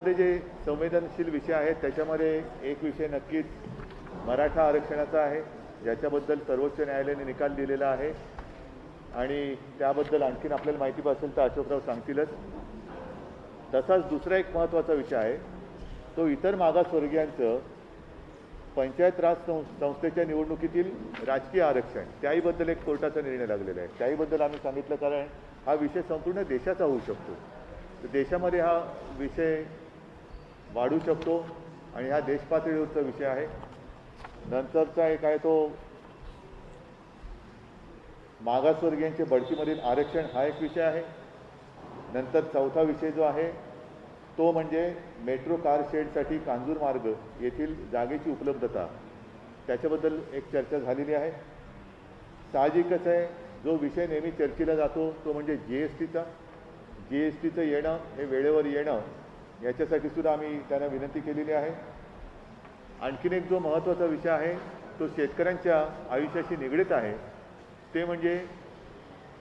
जे संवेदनशील विषय आहेत त्याच्यामध्ये एक विषय नक्कीच मराठा आरक्षणाचा आहे, ज्याच्याबद्दल सर्वोच्च न्यायालयाने निकाल दिलेला आहे आणि त्याबद्दल आणखीन आपल्याला माहिती असेल तर अशोकराव सांगतीलच. तसाच दुसरा एक महत्त्वाचा विषय आहे तो इतर मागासवर्गीयांचं पंचायत राज संस्थेच्या निवडणुकीतील राजकीय आरक्षण, त्याहीबद्दल एक कोर्टाचा निर्णय लागलेला आहे. त्याहीबद्दल आम्ही सांगितलं, कारण हा विषय संपूर्ण देशाचा होऊ शकतो. तर देशामध्ये हा विषय वाढू शकतो आणि हा देशपातळीवरचा विषय आहे. नंतरचा एक आहे तो मागासवर्गीयांचे बढतीमधील आरक्षण, हा एक विषय आहे. नंतर चौथा विषय जो आहे तो म्हणजे मेट्रो कार शेडसाठी कांजूर मार्ग येथील जागेची उपलब्धता, त्याच्याबद्दल एक चर्चा झालेली आहे. साहजिकच आहे, जो विषय नेहमी चर्चेला जातो तो म्हणजे जीएसटीचं येणं, हे वेळेवर येणं, याच्यासाठी सुद्धा आम्ही त्यांना विनंती केलेली आहे. आणखीन एक जो महत्त्वाचा विषय आहे तो शेतकऱ्यांच्या आयुष्याशी निगडीत आहे, ते म्हणजे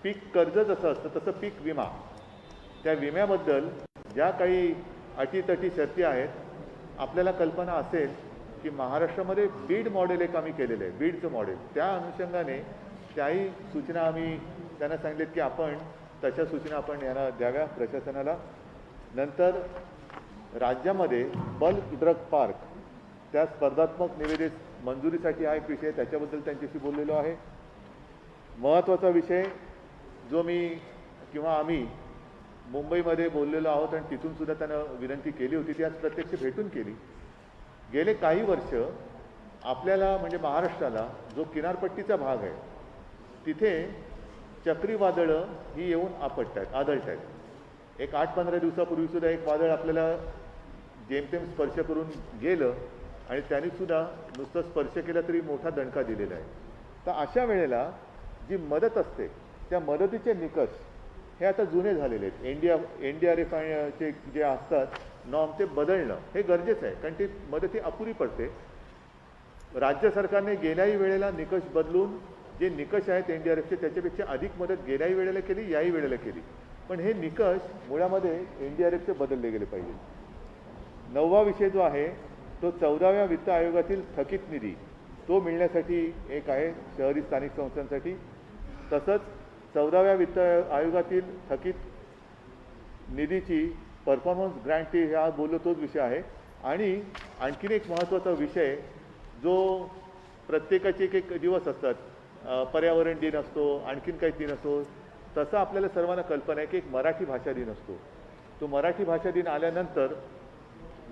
पीक कर्ज जसं असतं तसं पीक विमा. त्या विम्याबद्दल ज्या काही अटीतटी शर्ती आहेत, आपल्याला कल्पना असेल की महाराष्ट्रामध्ये बीड मॉडेल एक आम्ही केलेलं आहे, बीडचं मॉडेल. त्या अनुषंगाने त्याही सूचना आम्ही त्यांना सांगितलेत की आपण तशा सूचना आपण यांना द्याव्या प्रशासनाला. नंतर राज्यामध्ये बल्क ड्रग पार्क, त्या स्पर्धात्मक निविदेस मंजुरीसाठी हा एक विषय, त्याच्याबद्दल त्यांच्याशी बोललेलो आहे. महत्त्वाचा विषय जो मी किंवा आम्ही मुंबईमध्ये बोललेलो आहोत आणि तिथूनसुद्धा त्यांना विनंती केली होती, ती आज प्रत्यक्ष भेटून केली. गेले काही वर्ष आपल्याला म्हणजे महाराष्ट्राला जो किनारपट्टीचा भाग आहे तिथे चक्रीवादळं ही येऊन आदळत आहेत. एक 8-15 दिवसापूर्वीसुद्धा एक वादळ आपल्याला जेमतेम स्पर्श करून गेलं आणि त्यांनीसुद्धा नुसतं स्पर्श केला तरी मोठा दणका दिलेला आहे. तर अशा वेळेला जी मदत असते त्या मदतीचे निकष हे आता जुने झालेले आहेत. NDRFचे जे असतात नॉर्म ते बदलणं हे गरजेचं आहे, कारण ती मदत ही अपुरी पडते. राज्य सरकारने गेल्याही वेळेला निकष बदलून जे निकष आहेत NDRFचे त्याच्यापेक्षा अधिक मदत गेल्याही वेळेला केली, याही वेळेला केली, पण हे निकष मुळामध्ये NDRFचे बदलले गेले पाहिजे. 9वा विषय जो आहे तो 14व्या वित्त आयोगातील थकीत निधी, तो मिळण्यासाठी एक आहे शहरी स्थानिक संस्थांसाठी. तसंच 14व्या वित्त आयोगातील थकीत निधीची परफॉर्मन्स ग्रँटी, हा बोललो तोच विषय आहे. आणि आणखीन एक महत्त्वाचा विषय जो प्रत्येकाचे एक दिवस असतात, पर्यावरण दिन असतो, आणखीन काही दिन असतो, तसं आपल्याला सर्वांना कल्पना आहे की एक मराठी भाषा दिन असतो. तो मराठी भाषा दिन आल्यानंतर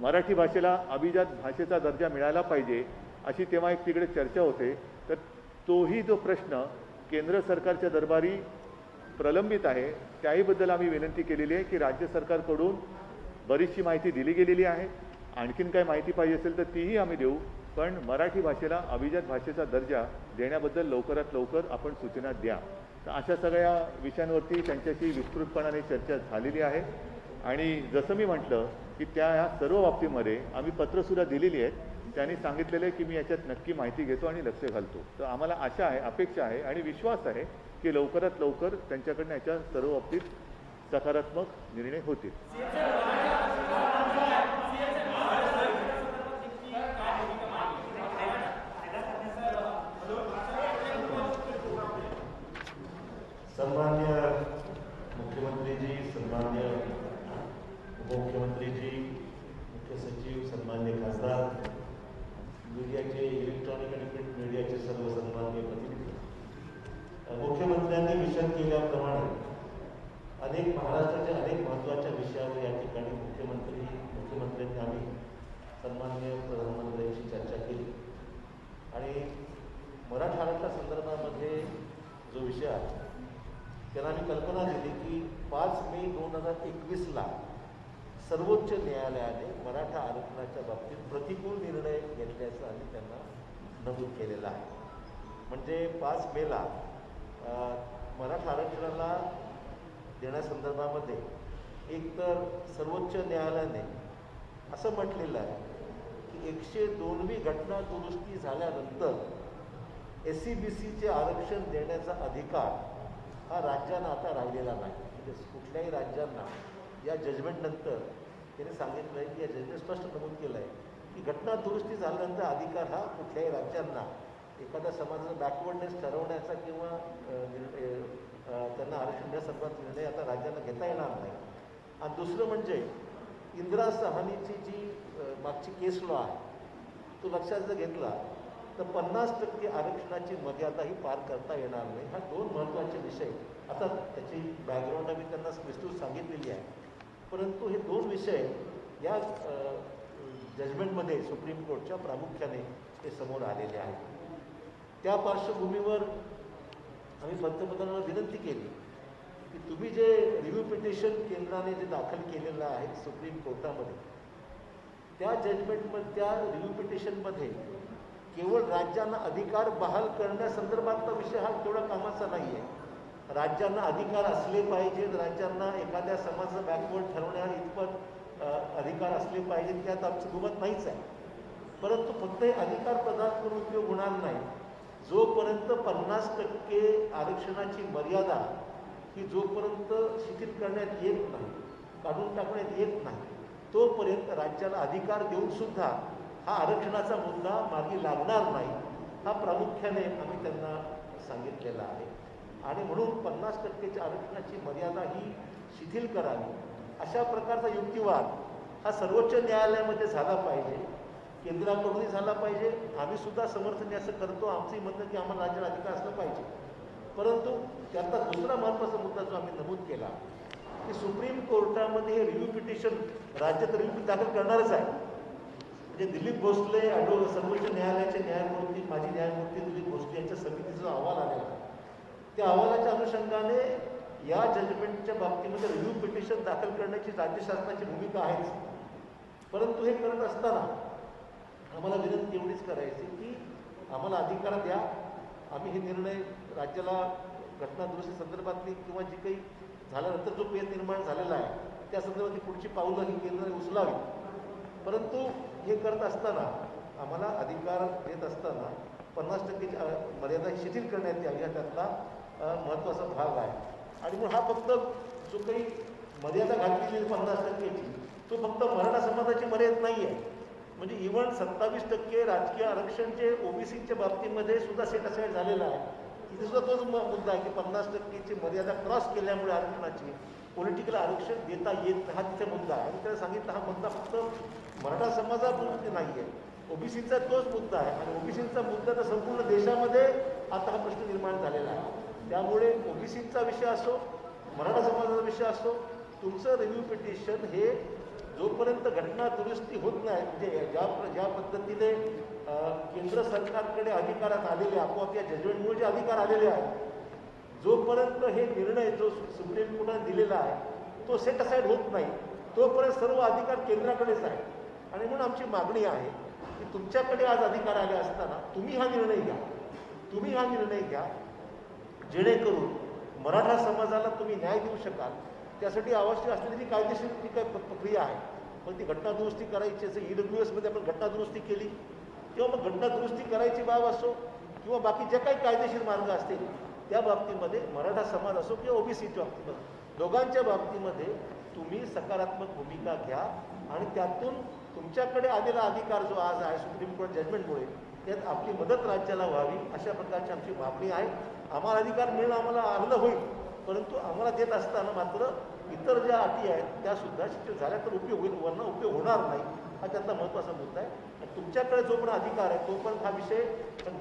मराठी भाषेला अभिजात भाषेचा दर्जा मिळाला पाहिजे अशी तेव्हा एक तिकडे चर्चा होते. तर तोही जो प्रश्न केंद्र सरकारच्या दरबारी प्रलंबित आहे, त्याहीबद्दल आम्ही विनंती केलेली आहे की राज्य सरकारकडून बरीचशी माहिती दिली गेलेली आहे. आणखीन काही माहिती पाहिजे असेल तर तीही आम्ही देऊ, पण मराठी भाषेला अभिजात भाषेचा दर्जा देण्याबद्दल लवकरात लवकर आपण सूचना द्या. तर अशा सगळ्या विषयांवरती त्यांच्याशी विस्तृतपणाने चर्चा झालेली आहे. आणि जसं मी म्हटलं की ह्या सर्व बाबतीमध्ये आम्ही पत्रसुद्धा दिलेली आहेत. त्यांनी सांगितलेलं आहे की मी याच्यात नक्की माहिती घेतो आणि लक्ष घालतो. तर आम्हाला आशा आहे, अपेक्षा आहे आणि विश्वास आहे की लवकरात लवकर त्यांच्याकडनं याच्या सर्व बाबतीत सकारात्मक निर्णय होतील. सन्मान्य मुख्यमंत्रीजी, सन्मान्य उपमुख्यमंत्रीजी, मुख्य सचिव, सन्मान्य खासदार, मीडियाचे, इलेक्ट्रॉनिक आणि प्रिंट मीडियाचे सर्व सन्मान्य प्रतिनिधी, मुख्यमंत्र्यांनी विषद केल्याप्रमाणे महाराष्ट्राच्या अनेक महत्त्वाच्या विषयावर या ठिकाणी मुख्यमंत्र्यांनी आम्ही सन्मान्य प्रधानमंत्र्यांशी चर्चा केली. आणि मराठा आरक्षणा संदर्भामध्ये जो विषय आहे त्यांना आम्ही कल्पना दिली की 5 मे 2021ला सर्वोच्च न्यायालयाने मराठा आरक्षणाच्या बाबतीत प्रतिकूल निर्णय घेतल्याचं आम्ही त्यांना नमूद केलेलं आहे. म्हणजे 5 मेला मराठा आरक्षणाला देण्यासंदर्भामध्ये एकतर सर्वोच्च न्यायालयाने असं म्हटलेलं आहे की 102वी घटना दुरुस्ती झाल्यानंतर SC-BCचे आरक्षण देण्याचा अधिकार हा राज्यांना आता राहिलेला नाही. म्हणजे कुठल्याही राज्यांना या जजमेंटनंतर त्यांनी सांगितलं आहे की या जजने स्पष्ट नमूद केलं आहे की घटना दुरुस्ती झाल्यानंतर अधिकार हा कुठल्याही राज्यांना एखाद्या समाजाचा बॅकवर्डनेस ठरवण्याचा किंवा त्यांना आरक्षण देण्यासंदर्भात निर्णय आता राज्यांना घेता येणार नाही. आणि दुसरं म्हणजे इंदिरा सहानीची जी मागची केस लॉ आहे तो लक्षात जर घेतला तर 50% आरक्षणाची मर्यादा ही पार करता येणार नाही. हा दोन महत्त्वाचे विषय, आता त्याची बॅकग्राऊंड आम्ही त्यांना विस्तृत सांगितलेली आहे, परंतु हे दोन विषय या जजमेंटमध्ये सुप्रीम कोर्टच्या प्रामुख्याने ते समोर आलेले आहेत. त्या पार्श्वभूमीवर आम्ही पंतप्रधानांना विनंती केली की तुम्ही जे रिव्ह्यू पिटिशन केंद्राने जे दाखल केलेलं आहे सुप्रीम कोर्टामध्ये, त्या जजमेंटमध्ये त्या रिव्ह्यू पिटिशनमध्ये केवळ राज्यांना अधिकार बहाल करण्यासंदर्भातला विषय हा तेवढा कामाचा नाही आहे. राज्यांना अधिकार असले पाहिजेत, राज्यांना एखाद्या समाजाचा बॅकवर्ड ठरवण्यावर इतपत अधिकार असले पाहिजेत त्यात आमचं दुमत नाहीच आहे. परंतु फक्त हे अधिकार प्रदान करून उपयोग होणार नाही. जोपर्यंत 50% आरक्षणाची मर्यादा ही जोपर्यंत शिथिल करण्यात येत नाही, काढून टाकण्यात येत नाही, तोपर्यंत राज्याला अधिकार देऊनसुद्धा हा आरक्षणाचा मुद्दा मार्गी लागणार नाही. हा प्रामुख्याने आम्ही त्यांना सांगितलेला आहे. आणि म्हणून 50% आरक्षणाची मर्यादा ही शिथिल करावी अशा प्रकारचा युक्तिवाद हा सर्वोच्च न्यायालयामध्ये झाला पाहिजे, केंद्राकडूनही झाला पाहिजे. आम्ही सुद्धा समर्थन असं करतो, आमचंही म्हणणं की आम्हाला राज्याला अधिकार असला पाहिजे. परंतु त्यातला दुसरा महत्त्वाचा मुद्दा जो आम्ही नमूद केला की सुप्रीम कोर्टामध्ये हे रिव्ह्यू पिटिशन राज्यात रिव्ह्यू दाखल करणारच आहे. म्हणजे दिलीप भोसले सर्वोच्च न्यायालयाचे न्यायमूर्ती, माजी न्यायमूर्ती दिलीप भोसले यांच्या समितीचा जो अहवाल आलेला आहे त्या अहवालाच्या अनुषंगाने या जजमेंटच्या बाबतीमध्ये रिव्ह्यू पिटिशन दाखल करण्याची राज्य शासनाची भूमिका आहेच. परंतु हे करत असताना आम्हाला विनंती एवढीच करायची की आम्हाला अधिकार द्या, आम्ही हे निर्णय राज्याला घटना दुरुस्ती संदर्भातली किंवा जी काही झाल्यानंतर जो पेच निर्माण झालेला आहे त्या संदर्भातली पुढची पावलं ही केंद्राने उचलावी. परंतु हे करत असताना आम्हाला अधिकार देत असताना 50%ची मर्यादा शिथिल करण्यात यावी हा त्यातला महत्त्वाचा भाग आहे. आणि मग हा फक्त जो काही मर्यादा घातलेली 50%ची तो फक्त मराठा समाजाची मर्यादा नाही आहे. म्हणजे इव्हन 27% राजकीय आरक्षण जे ओबीसीच्या बाबतीमध्ये सुद्धा सेट असाईड झालेलं आहे. इथे सुद्धा तोच मुद्दा आहे की 50%ची मर्यादा क्रॉस केल्यामुळे आरक्षणाची पॉलिटिकल आरक्षण देता येत नाही, हा तिथे मुद्दा आहे. आणि त्याला सांगितलं हा मुद्दा फक्त मराठा समाजापुरते नाही आहे, ओबीसीचा तोच मुद्दा आहे. आणि ओबीसीचा मुद्दा तर संपूर्ण देशामध्ये आता हा प्रश्न निर्माण झालेला आहे. त्यामुळे ओबीसीचा विषय असो, मराठा समाजाचा विषय असो, तुमचं रिव्ह्यू पिटिशन हे जोपर्यंत घटना दुरुस्ती होत नाही, म्हणजे ज्या पद्धतीने केंद्र सरकारकडे अधिकारात आलेले आपोआप या जजमेंटमुळे जे अधिकार आलेले आहेत, जोपर्यंत हे निर्णय जो सुप्रीम कोर्टाने दिलेला आहे तो सेट असाईड होत नाही तोपर्यंत सर्व अधिकार केंद्राकडेच आहे. आणि म्हणून आमची मागणी आहे की तुमच्याकडे आज अधिकार आले असताना तुम्ही हा निर्णय घ्या जेणेकरून मराठा समाजाला तुम्ही न्याय देऊ शकाल. त्यासाठी आवश्यक असलेली जी कायदेशीर जी काही प्रक्रिया आहे, पण ती घटना दुरुस्ती करायची, जसं EWSमध्ये आपण घटना दुरुस्ती केली किंवा मग घटना दुरुस्ती करायची बाब असो किंवा बाकी जे काही कायदेशीर मार्ग असतील त्या बाबतीमध्ये मराठा समाज असो किंवा ओबीसीच्या बाबतीमध्ये दोघांच्या बाबतीमध्ये तुम्ही सकारात्मक भूमिका घ्या आणि त्यातून तुमच्याकडे आलेला अधिकार जो आज आहे सुप्रीम कोर्ट जजमेंटमुळे त्यात आपली मदत राज्याला व्हावी अशा प्रकारची आमची मागणी आहे. आम्हाला अधिकार मिळणं आम्हाला आनंद होईल, परंतु आम्हाला देत असताना मात्र इतर ज्या अटी आहेत त्यासुद्धा शिथिल झाल्या तर उपयोग होईल, वरनं उपयोग होणार नाही, हा त्यातला महत्त्वाचा मुद्दा आहे. आणि तुमच्याकडे जो पण अधिकार आहे तो पण हा विषय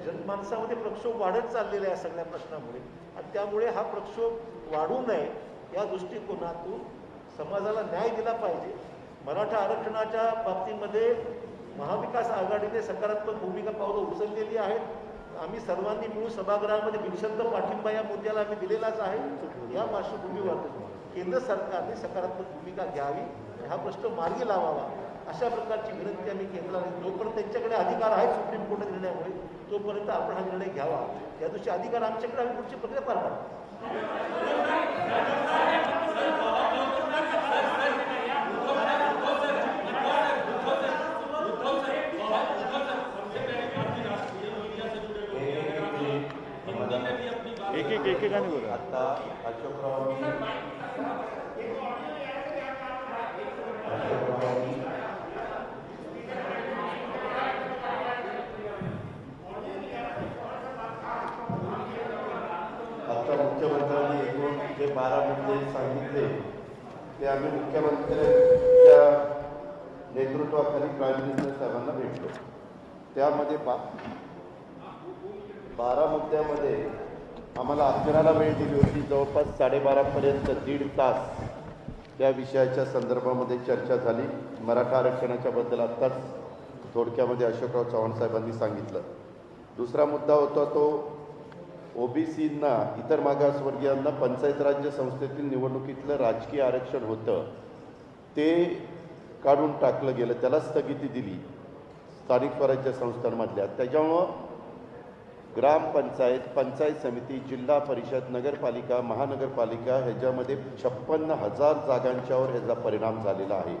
जनमानसामध्ये प्रक्षोभ वाढत चाललेला आहे सगळ्या प्रश्नामुळे. आणि त्यामुळे हा प्रक्षोभ वाढू नये या दृष्टिकोनातून समाजाला न्याय दिला पाहिजे. मराठा आरक्षणाच्या बाबतीमध्ये महाविकास आघाडीने सकारात्मक भूमिका पावलं उचललेली आहेत. आम्ही सर्वांनी मिळून सभागृहामध्ये बिनशर्त पाठिंबा या मुद्द्याला आम्ही दिलेलाच आहे. या पार्श्वभूमीवर केंद्र सरकारने सकारात्मक भूमिका घ्यावी, हा प्रश्न मार्गी लावावा अशा प्रकारची विनंती आम्ही केंद्राला, जोपर्यंत त्यांच्याकडे अधिकार आहे सुप्रीम कोर्ट निर्णयामुळे तोपर्यंत आपण हा निर्णय घ्यावा. या दिवशी अधिकार आमच्याकडे आम्ही पुढची प्रक्रिया पार पाडू. एकेकाने बोला. आता अशोकरावांनी मुद्दे सांगितले ते आम्ही मुख्यमंत्र्यांच्या नेतृत्वाखाली प्राईम मिनिस्टर साहेबांना भेटलो. त्यामध्ये 12 मुद्द्यामध्ये आम्हाला अखेराला वेळ दिली होती. जवळपास 12:30पर्यंत 1.5 तास त्या विषयाच्या संदर्भामध्ये चर्चा झाली. मराठा आरक्षणाच्या बद्दल आत्ताच थोडक्यामध्ये अशोकराव चव्हाण साहेबांनी सांगितलं. दुसरा मुद्दा होता तो ओबीसींना, इतर मागासवर्गीयांना पंचायत राज्य संस्थेतील निवडणुकीतलं राजकीय आरक्षण होतं ते काढून टाकलं गेलं, त्याला स्थगिती दिली स्थानिक स्वराज्य संस्थांमधल्या. त्याच्यामुळं ग्रामपंचायत, पंचायत समिती, जिल्हा परिषद, नगरपालिका, महानगरपालिका ह्याच्यामध्ये 56,000 जागांच्यावर ह्याचा परिणाम झालेला आहे.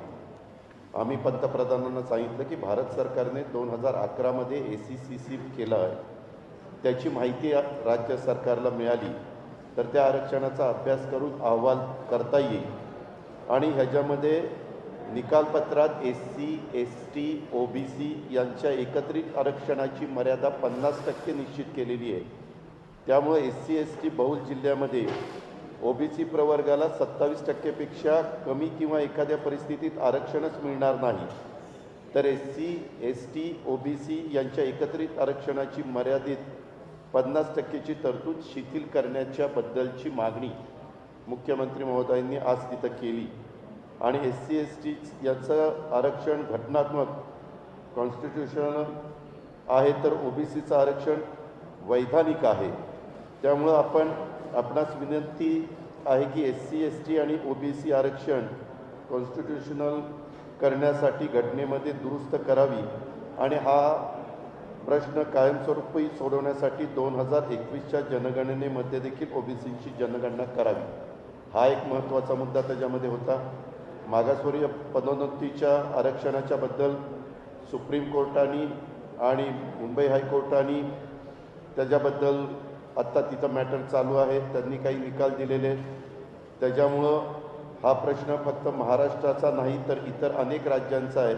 आम्ही पंतप्रधानांना सांगितलं की भारत सरकारने 2011मध्ये ACCC केलं आहे, त्याची माहिती राज्य सरकारला मिळाली तर त्या आरक्षणाचा अभ्यास करून अहवाल करता येईल. आणि ह्याच्यामध्ये निकालपत्रात SC, ST, OBC यांच्या एकत्रित आरक्षणाची मर्यादा 50% निश्चित केलेली आहे. त्यामुळे SC, ST बहुल जिल्ह्यामध्ये OBC प्रवर्गाला 27% कमी किंवा एखाद्या परिस्थितीत आरक्षणच मिळणार नाही. तर SC, ST, OBC यांच्या एकत्रित आरक्षणाची मर्यादित 50%ची तरतूद शिथिल करण्याच्या बद्दलची मागणी मुख्यमंत्री महोदयांनी आज तिथं केली. आणि SC, ST याचं आरक्षण घटनात्मक कॉन्स्टिट्यूशनल आहे, तर OBCचं आरक्षण वैधानिक आहे. त्यामुळं आपणास विनंती आहे की SC, ST आणि OBC आरक्षण कॉन्स्टिट्यूशनल करण्यासाठी घटनेमध्ये दुरुस्त करावी आणि हा प्रश्न कायमस्वरूपी सोडवण्यासाठी 2021च्या जनगणनेमध्ये देखील OBCची जनगणना करावी. हा एक महत्त्वाचा मुद्दा त्याच्यामध्ये होता. मागासवर्गीय पदोन्नतीच्या आरक्षणाच्या बद्दल सुप्रीम कोर्टाने आणि मुंबई हायकोर्टाने त्याच्याबद्दल आत्ता तिथं मॅटर चालू आहे, त्यांनी काही निकाल दिलेले. त्याच्यामुळं हा प्रश्न फक्त महाराष्ट्राचा नाही तर इतर अनेक राज्यांचा आहे.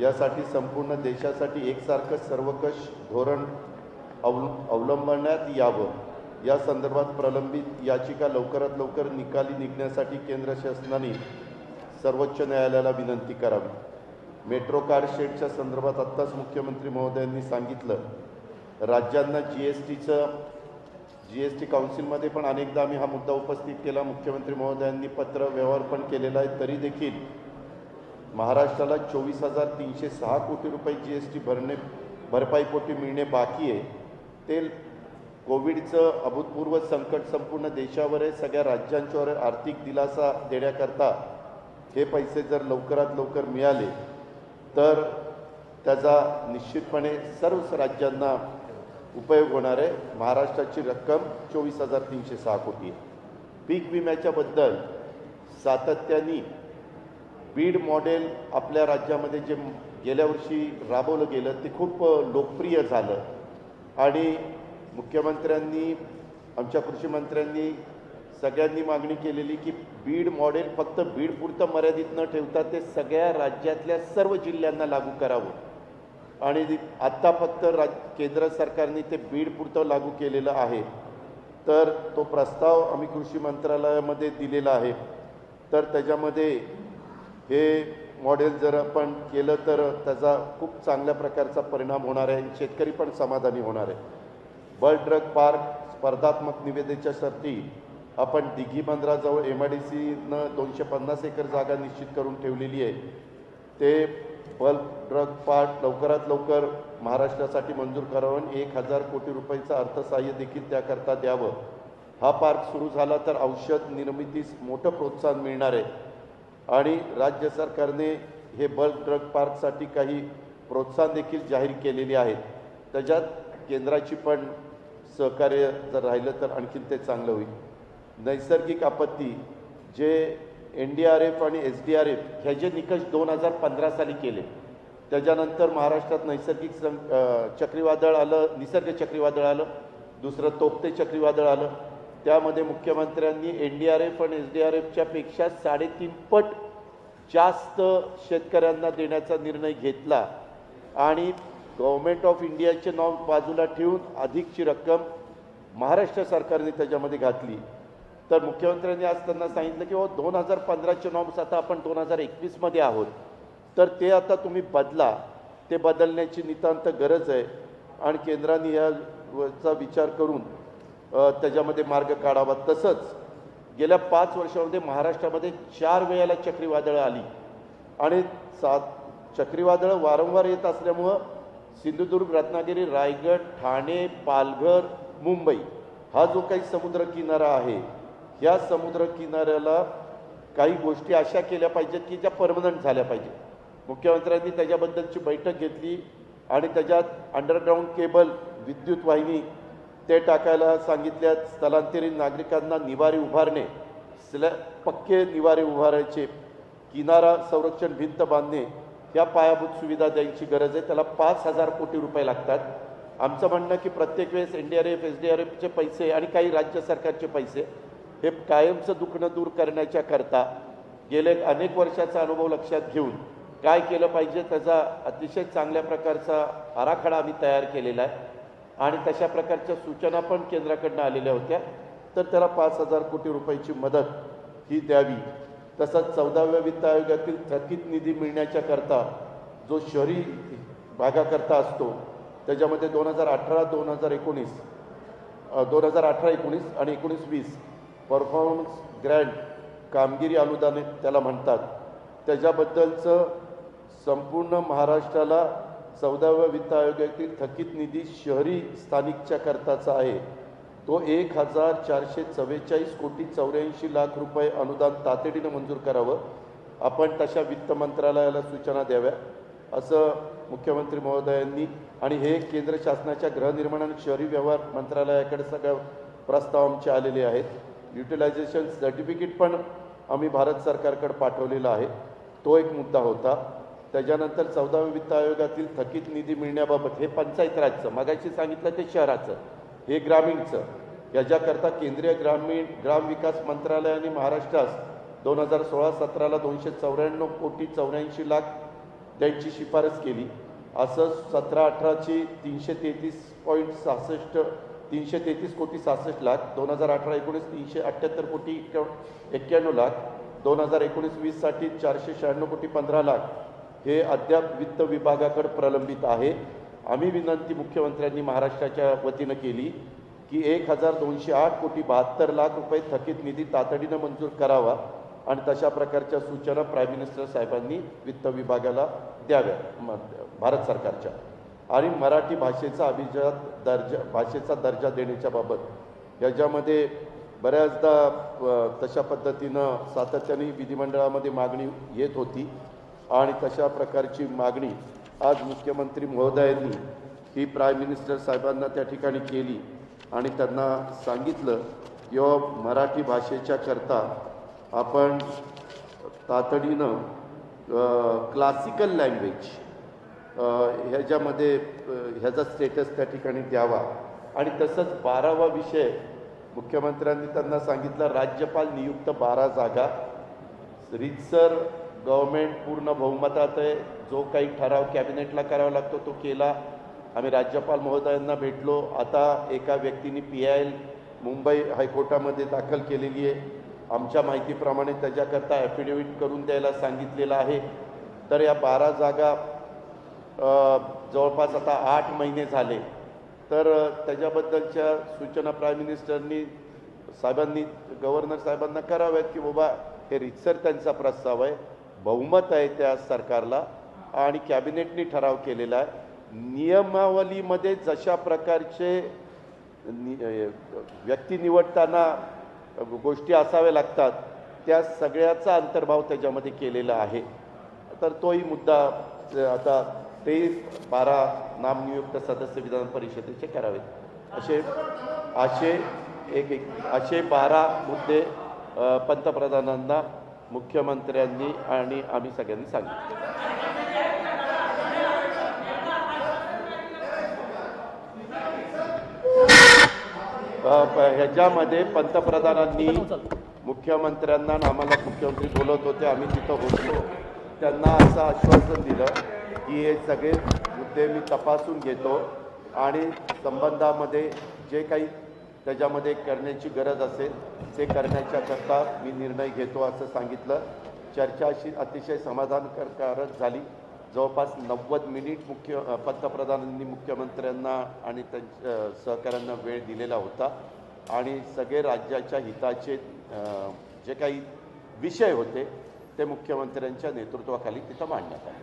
यासाठी संपूर्ण देशासाठी एकसारखं सर्वकष धोरण अवलंबण्यात यावं. या संदर्भात प्रलंबित याचिका लवकरात लवकर निकाली निघण्यासाठी केंद्र शासनाने सर्वोच्च न्यायालयाला विनंती करावी. मेट्रो कार शेडच्या संदर्भात आत्ताच मुख्यमंत्री महोदयांनी सांगितलं, राज्यांना GST काउन्सिलमध्ये पण अनेकदा आम्ही हा मुद्दा उपस्थित केला. मुख्यमंत्री महोदयांनी पत्र व्यवहार पण केलेला आहे. तरी देखील महाराष्ट्राला 24,306 कोटी रुपये GST भरपाईपोटी मिळणे बाकी आहे. ते कोविडचं अभूतपूर्व संकट संपूर्ण देशावर आहे, सगळ्या राज्यांच्यावर आर्थिक दिलासा देण्याकरता हे पैसे जर लवकरात लवकर मिळाले तर त्याचा निश्चितपणे सर्वच राज्यांना उपयोग होणार आहे. महाराष्ट्राची रक्कम 24,306 कोटी आहे. पीक विम्याच्या बद्दल सातत्याने बीड मॉडेल आपल्या राज्यामध्ये जे गेल्या वर्षी राबवलं गेलं ते खूप लोकप्रिय झालं आणि मुख्यमंत्र्यांनी, आमच्या कृषी मंत्र्यांनी सगळ्यांनी मागणी केलेली की बीड मॉडेल फक्त बीडपुरतं मर्यादित न ठेवता ते सगळ्या राज्यातल्या सर्व जिल्ह्यांना लागू करावं. आणि आत्ता फक्त केंद्र सरकारने ते बीडपुरतं लागू केलेलं आहे. तर तो प्रस्ताव आम्ही कृषी मंत्रालयामध्ये दिलेला आहे. तर त्याच्यामध्ये हे मॉडेल जर आपण केलं तर त्याचा खूप चांगल्या प्रकारचा परिणाम होणार आहे. शेतकरी पण समाधानी होणार आहे. बल्क ड्रग पार्क स्पर्धात्मक निविदेच्या शर्ती आपण दिघी बंदराजवळ MIDCनं 250 एकर जागा निश्चित करून ठेवलेली आहे. ते बल्क ड्रग पार्क लवकरात लवकर महाराष्ट्रासाठी मंजूर करावं. 1,000 कोटी रुपयाचं अर्थसहाय्य देखील त्याकरता द्यावं. हा पार्क सुरू झाला तर औषध निर्मितीस मोठं प्रोत्साहन मिळणार आहे. आणि राज्य सरकारने हे बल्क ड्रग पार्कसाठी काही प्रोत्साहन देखील जाहीर केलेली आहेत. त्याच्यात केंद्राची पण सहकार्य जर राहिलं तर आणखीन ते चांगलं होईल. नैसर्गिक आपत्ती जे NDRF आणि SDRF ह्या जे निकष 2015 साली केले, त्याच्यानंतर महाराष्ट्रात नैसर्गिक चक्रीवादळ आलं, निसर्ग चक्रीवादळ आलं, दुसरं तोक्ते चक्रीवादळ आलं. त्यामध्ये मुख्यमंत्र्यांनी NDRF आणि SDRFच्या पेक्षा 3.5 पट जास्त शेतकऱ्यांना देण्याचा निर्णय घेतला आणि गव्हर्नमेंट ऑफ इंडियाचे नाव बाजूला ठेवून अधिकची रक्कम महाराष्ट्र सरकारने त्याच्यामध्ये घातली. तर मुख्यमंत्र्यांनी आज त्यांना सांगितलं की 2015चे नॉर्म्स आता आपण 2021मध्ये आहोत, तर ते आता तुम्ही बदला. ते बदलण्याची नितांत गरज आहे आणि केंद्राने याचा विचार करून त्याच्यामध्ये मार्ग काढावा. तसंच गेल्या 5 वर्षामध्ये महाराष्ट्रामध्ये 4 वेळेला चक्रीवादळं आली आणि चक्रीवादळं वारंवार येत असल्यामुळं सिंधुदुर्ग, रत्नागिरी, रायगड, ठाणे, पालघर, मुंबई हा जो काही समुद्रकिनारा आहे, या समुद्रकिनाऱ्याला काही गोष्टी अशा केल्या पाहिजेत की ज्या परमनंट झाल्या पाहिजेत. मुख्यमंत्र्यांनी त्याच्याबद्दलची बैठक घेतली आणि त्याच्यात अंडरग्राऊंड केबल, विद्युत वाहिनी ते टाकायला सांगितल्यात. स्थलांतरित नागरिकांना निवारे उभारणे, पक्के निवारे उभारायचे, किनारा संरक्षण भिंत बांधणे, या पायाभूत सुविधा द्यायची गरज आहे. त्याला 5,000 कोटी रुपये लागतात. आमचं म्हणणं की प्रत्येक वेळेस NDRF, SDRFचे पैसे आणि काही राज्य सरकारचे पैसे हे कायमचं दुखणं दूर करण्याच्या करता गेले अनेक वर्षाचा अनुभव लक्षात घेऊन काय केलं पाहिजे त्याचा अतिशय चांगल्या प्रकारचा आराखडा आम्ही तयार केलेला आहे आणि तशा प्रकारच्या सूचना पण केंद्राकडनं आलेल्या होत्या. तर त्याला 5,000 कोटी रुपयाची मदत ही द्यावी. तसंच 14व्या वित्त आयोगातील थकीत निधी मिळण्याच्या करता जो शहरी भागाकरता असतो त्याच्यामध्ये 2018-19 आणि 19-20 परफॉर्मन्स ग्रँट कामगिरी अनुदान त्याला म्हणतात, त्याच्याबद्दलचं संपूर्ण महाराष्ट्राला 14व्या वित्त आयोगातील थकीत निधी शहरी स्थानिकच्या करताचा आहे. तो 1,444 कोटी 84 लाख रुपये अनुदान तातडीनं मंजूर करावं. आपण तशा वित्त मंत्रालयाला सूचना द्याव्या असं मुख्यमंत्री महोदयांनी आणि हे केंद्र शासनाच्या गृहनिर्माण आणि शहरी व्यवहार मंत्रालयाकडे सगळ्या प्रस्ताव आमचे आलेले आहेत. युटिलायझेशन सर्टिफिकेट पण आम्ही भारत सरकारकडे पाठवलेला आहे. तो एक मुद्दा होता. त्याच्यानंतर 14व्या वित्त आयोगातील थकीत निधी मिळण्याबाबत हे पंचायत राजचं, मगाशी सांगितलं ते शहराचं, हे ग्रामीणचं, याच्याकरता केंद्रीय ग्रामविकास मंत्रालयाने महाराष्ट्रास 2016-17ला 294 कोटी 84 लाख द्यायची शिफारस केली. असं 17-18ची 333 कोटी 66 लाख, 2018-19 378 कोटी 91 लाख, 2019-20 साठी 496 कोटी 15 लाख हे अद्याप वित्त विभागाकडे प्रलंबित आहे. आम्ही विनंती मुख्यमंत्र्यांनी महाराष्ट्राच्या वतीनं केली की 1,208 कोटी 72 लाख रुपये थकीत निधी तातडीनं मंजूर करावा आणि तशा प्रकारच्या सूचना प्राईम मिनिस्टर साहेबांनी वित्त विभागाला द्याव्या भारत सरकारच्या. आणि मराठी भाषेचा भाषेचा दर्जा देण्याच्या बाबत याच्यामध्ये बऱ्याचदा तशा पद्धतीनं सातत्याने विधिमंडळामध्ये मागणी येत होती आणि तशा प्रकारची मागणी आज मुख्यमंत्री महोदयांनी ही प्राईम मिनिस्टर साहेबांना त्या ठिकाणी केली आणि त्यांना सांगितलं की मराठी भाषेच्या करता आपण तातडीनं क्लासिकल लँग्वेज ह्याच्यामध्ये ह्याचा स्टेटस त्या ठिकाणी द्यावा. आणि तसंच 12वा विषय मुख्यमंत्र्यांनी त्यांना सांगितलं, राज्यपाल नियुक्त 12 जागा, रीतसर गव्हर्मेंट पूर्ण बहुमतात आहे, जो काही ठराव कॅबिनेटला करावा लागतो तो केला. आम्ही राज्यपाल महोदयांना भेटलो. आता एका व्यक्तीने PIL मुंबई हायकोर्टामध्ये दाखल केलेली आहे. आमच्या माहितीप्रमाणे त्याच्याकरता ॲफिडेव्हिट करून द्यायला सांगितलेलं आहे. तर या 12 जागा जवळपास आता 8 महिने झाले. तर त्याच्याबद्दलच्या सूचना प्राईम मिनिस्टरनी साहेबांनी गव्हर्नर साहेबांना कराव्यात की बाबा हे रीतसर त्यांचा प्रस्ताव आहे, बहुमत आहे त्या सरकारला आणि कॅबिनेटने ठराव केलेला आहे. नियमावलीमध्ये जशा प्रकारचे व्यक्ती निवडताना गोष्टी असाव्या लागतात त्या सगळ्याचा अंतर्भाव त्याच्यामध्ये केलेला आहे. तर तोही मुद्दा आता ते 12 नामनियुक्त सदस्य विधान परिषदेचे करावेत. असे 12 मुद्दे पंतप्रधानांना मुख्यमंत्र्यांनी आणि आम्ही सगळ्यांनी सांगितले. ह्याच्यामध्ये पंतप्रधानांनी मुख्यमंत्र्यांना आम्हाला मुख्यमंत्री बोलत होते, आम्ही तिथं होतो, त्यांना असं आश्वासन दिलं की हे सगळे मुद्दे मी तपासून घेतो आणि संबंधामध्ये जे काही त्याच्यामध्ये करण्याची गरज असेल ते करण्याच्याकरता मी निर्णय घेतो असं सांगितलं. चर्चा अशी अतिशय समाधानकारक झाली. जवळपास 90 मिनिट पंतप्रधानांनी मुख्यमंत्र्यांना आणि त्यांच्या सहकाऱ्यांना वेळ दिलेला होता आणि सगळे राज्याच्या हिताचे जे काही विषय होते ते मुख्यमंत्र्यांच्या नेतृत्वाखाली तिथं मांडण्यात आले.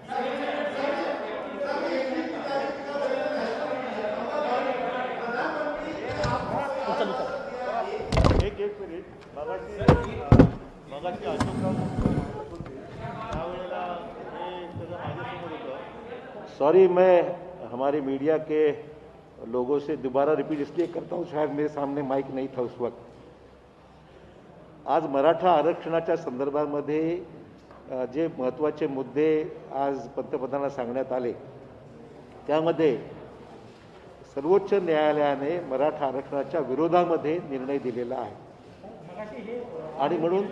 एक मिनिट मगाशी अशोकराव त्यावेळेला हे सगळं माझ्यासमोर होतं. सॉरी, मैं हमारे मीडिया के लोगों से दोबारा रिपीट इसलिए करता हूँ, शायद मेरे सामने माइक नहीं था उस वक्त. आज मराठा आरक्षणाच्या संदर्भामध्ये जे महत्त्वाचे मुद्दे आज पंतप्रधानांना सांगण्यात आले त्यामध्ये सर्वोच्च न्यायालयाने मराठा आरक्षणाच्या विरोधामध्ये निर्णय दिलेला आहे आणि म्हणून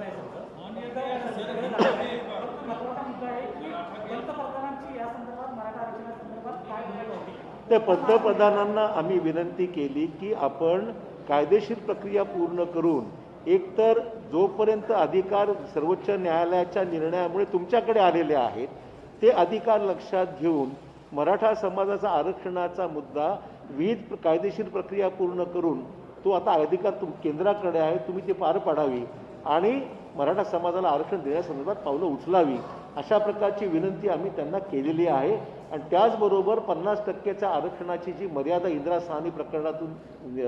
त्या पंतप्रधानांना आम्ही विनंती केली की आपण कायदेशीर प्रक्रिया पूर्ण करून एकतर जोपर्यंत अधिकार सर्वोच्च न्यायालयाच्या निर्णयामुळे तुमच्याकडे आलेले आहेत ते अधिकार लक्षात घेऊन मराठा समाजाचा आरक्षणाचा मुद्दा विविध कायदेशीर प्रक्रिया पूर्ण करून तो आता अधिकार केंद्राकडे आहे, तुम्ही ते पार पाडावी आणि मराठा समाजाला आरक्षण देण्यासंदर्भात पावलं उचलावी अशा प्रकारची विनंती आम्ही त्यांना केलेली आहे. आणि त्याचबरोबर 50% आरक्षणाची जी मर्यादा इंदिरा साहनी प्रकरणातून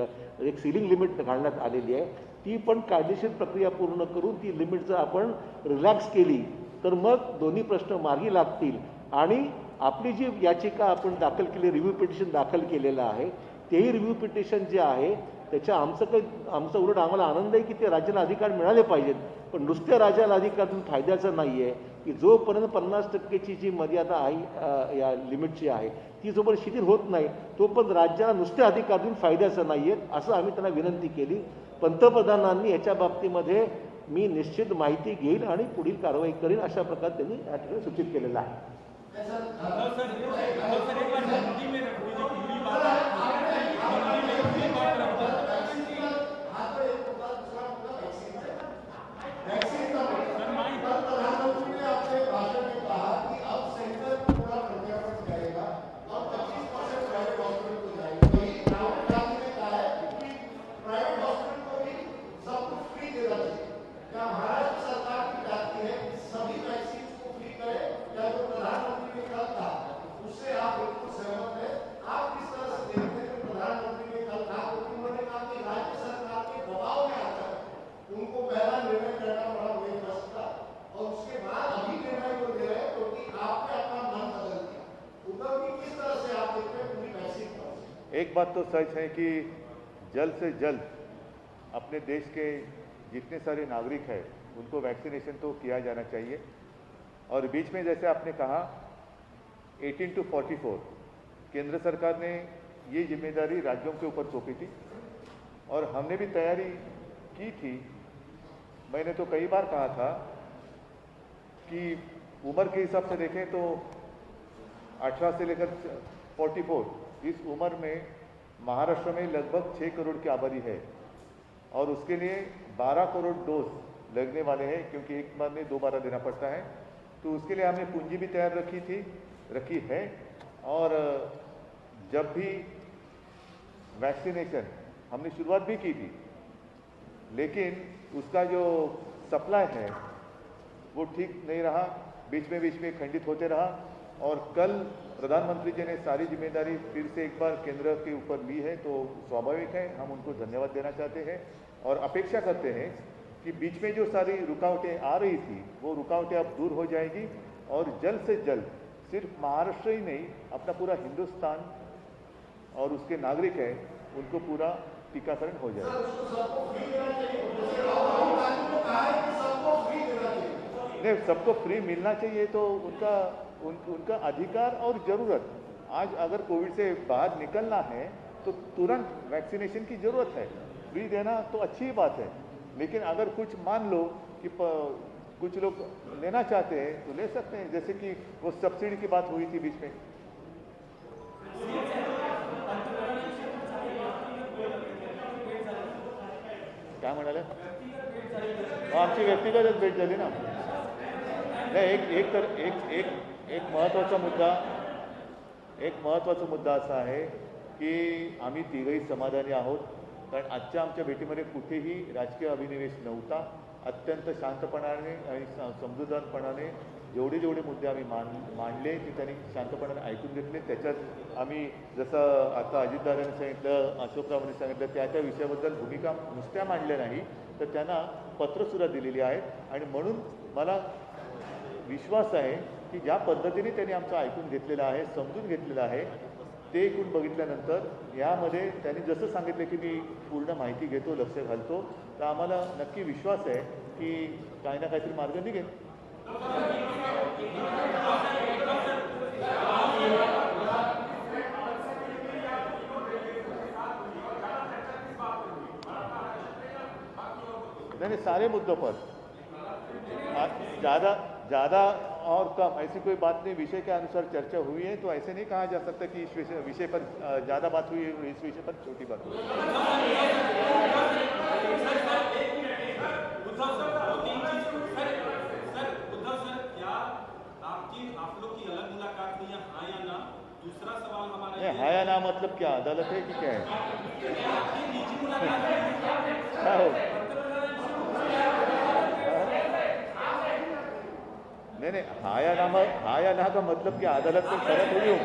एक सिलिंग लिमिट घालण्यात आलेली आहे ती पण कायदेशीर प्रक्रिया पूर्ण करून ती लिमिट जर आपण रिलॅक्स केली तर मग दोन्ही प्रश्न मार्गी लागतील आणि आपली जी याचिका आपण दाखल केली, रिव्ह्यू पिटिशन दाखल केलेलं आहे तेही रिव्ह्यू पिटिशन जे आहे त्याच्या आमचं उलट आम्हाला आनंद आहे की ते राज्याला अधिकार मिळाले पाहिजेत. पण नुसत्या राज्याला अधिकारातून फायद्याचं नाही आहे की जोपर्यंत 50%ची जी मर्यादा आहे या लिमिटची आहे ती जोपर्यंत शिथिल होत नाही तोपर्यंत राज्याला नुसत्या अधिकारातून फायद्याचं नाही आहे असं आम्ही त्यांना विनंती केली. पंतप्रधानांनी याच्या बाबतीमध्ये मी निश्चित माहिती घेईल आणि पुढील कारवाई करीन अशा प्रकारे त्यांनी या ठिकाणी सूचित केलेलं आहे. एक बात तो सच है कि जल्द से जल्द अपने देश के जितने सारे नागरिक हैं उनको वैक्सीनेशन तो किया जाना चाहिए. और बीच में जैसे आपने कहा 18 to 44 केंद्र सरकार ने ये जिम्मेदारी राज्यों के ऊपर सौंपी थी और हमने भी तैयारी की थी. मैंने तो कई बार कहा था कि उम्र के हिसाब से देखें तो 18 से लेकर 44 इस उम्र में महाराष्ट्र में लगभग 6 करोड़ की आबादी है और उसके लिए 12 करोड़ डोज लगने वाले हैं क्योंकि एक बार में 2 बार देना पड़ता है. तो उसके लिए हमने पूंजी भी तैयार रखी है और जब भी वैक्सीनेशन हमने शुरुआत भी की थी लेकिन उसका जो सप्लाई है वो ठीक नहीं रहा, बीच में खंडित होते रहा और कल प्रधानमंत्री जी ने सारी जिम्मेदारी फिर से एक बार केंद्र के ऊपर ली है तो स्वाभाविक है हम उनको धन्यवाद देना चाहते हैं और अपेक्षा करते हैं कि बीच में जो सारी रुकावटें आ रही थी वो रुकावटें अब दूर हो जाएगी और जल्द से जल्द सिर्फ महाराष्ट्र ही नहीं अपना पूरा हिंदुस्तान और उसके नागरिक हैं उनको पूरा टीकाकरण हो जाएगा. नहीं, सबको फ्री मिलना चाहिए तो उनका अधिकार और ज़रूरत. आज अगर कोविड से बाहर निकलना है तो तुरंत वैक्सीनेशन की ज़रूरत है. फ्री देना तो अच्छी बात है लेकिन अगर कुछ मान लो कि कुछ लोग लेना चाहते हैं तो ले सकते हैं, जैसे कि वो सब्सिडी की बात हुई थी बीच में. काय म्हणाले? आमची व्यक्तिगतच भेट झाली ना. नाही, एक महत्त्वाचा मुद्दा असा आहे की आम्ही तिघही समाधानी आहोत, कारण आजच्या आमच्या भेटीमध्ये कुठेही राजकीय अभिनिवेश नव्हता. अत्यंत शांतपणाने आणि समजूतदारपणाने जेवढे मुद्दे आम्ही मांडले ते त्यांनी शांतपणाने ऐकून घेतले. त्याच्यात आम्ही जसं आता अजितदादांनी सांगितलं, अशोकरावांनी सांगितलं, त्या विषयाबद्दल भूमिका नुसत्या मांडल्या नाही तर त्यांना पत्रसुद्धा दिलेली आहेत. आणि म्हणून मला विश्वास आहे की ज्या पद्धतीने त्यांनी आमचं ऐकून घेतलेलं आहे, समजून घेतलेलं आहे, ते ऐकून बघितल्यानंतर यामध्ये त्यांनी जसं सांगितलं की मी पूर्ण माहिती घेतो, लक्ष घालतो, तर आम्हाला नक्की विश्वास आहे की काही ना काहीतरी मार्ग निघेल. नहीं, सारे मुद्दों पर ज़्यादा और कम ऐसी कोई बात नहीं. विषय के अनुसार चर्चा हुई है, तो ऐसे नहीं कहा जा सकता कि इस विषय पर ज़्यादा बात हुई, इस विषय पर छोटी बात हुई. हाँ या ना मतलब क्या अदालत है कि क्या है? क्या हो? नहीं, हाँ या ना का मतलब क्या अदालत में खड़ा थोड़ी हूँ.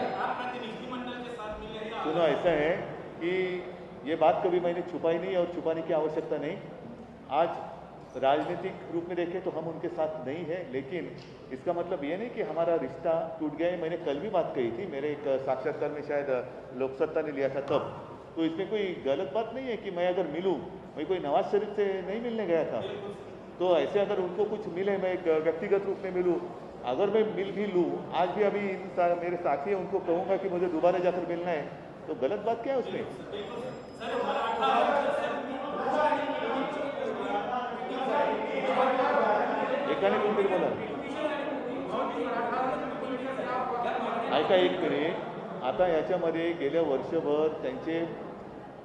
सुनो, ऐसा है कि ये बात कभी मैंने छुपाई नहीं और छुपाने की आवश्यकता नहीं. आज राजनीतिक रूप में देखें तो हम उनके साथ नहीं है, लेकिन इसका मतलब ये नहीं कि हमारा रिश्ता टूट गया है. मैंने कल भी बात कही थी, मेरे एक साक्षात्कार में शायद लोकसत्ता ने लिया था तब. तो इसमें कोई गलत बात नहीं है कि मैं अगर मिलूँ, मैं कोई नवाज शरीफ से नहीं मिलने गया था, तो ऐसे अगर उनको कुछ मिले, मैं एक व्यक्तिगत रूप में मिलूँ, अगर मैं मिल भी लूँ, आज भी अभी मेरे साथी है उनको कहूँगा कि मुझे दोबारा जाकर मिलना है, तो गलत बात क्या है उसमें? एकाने कोणतरी बोला. ऐका एक मिनिट. आता याच्यामध्ये गेल्या वर्षभर त्यांचे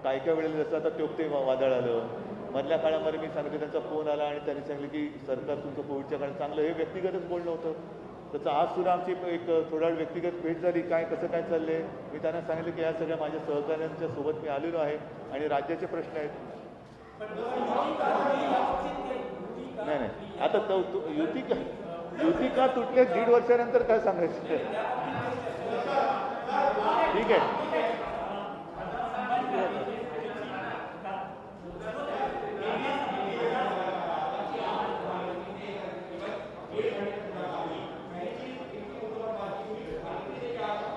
काय वेळेला जसं आता टोकते वादळ आलं, मधल्या काळामध्ये मी सांगितलं त्यांचा फोन आला आणि त्यांनी सांगितलं की सरकार तुमचं कोविडच्या काळात चांगलं, हे व्यक्तिगतच बोलणं होतं. त्याचं आज सुद्धा आमची एक थोडा वेळ व्यक्तिगत भेट झाली. कसं काय चाललंय, मी त्यांना सांगितलं की या सगळ्या माझ्या सहकाऱ्यांच्या सोबत मी आलेलो आहे आणि राज्याचे प्रश्न आहेत. नाही, आता युती का तुटले 1.5 वर्षानंतर काय सांगायचं? ठीक आहे.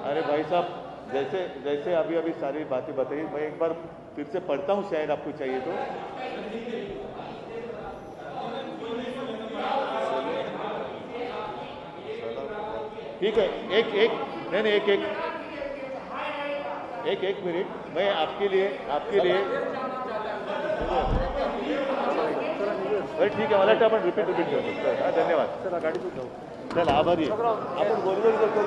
अरे भाई साहब, जैसे अभी सारी बातें बताई, मैं एक बार फिर से पढ़ता हूँ, शायद आपको चाहिए तो. ठीक है, एक मिनट, मैं आपके लिए बरं ठीक आहे. मला वाटतं आपण रिपीट करतो. हां, धन्यवाद. चला गाडीतून जाऊ. चला, आभारी आहे. आपण गोलगोल करतो.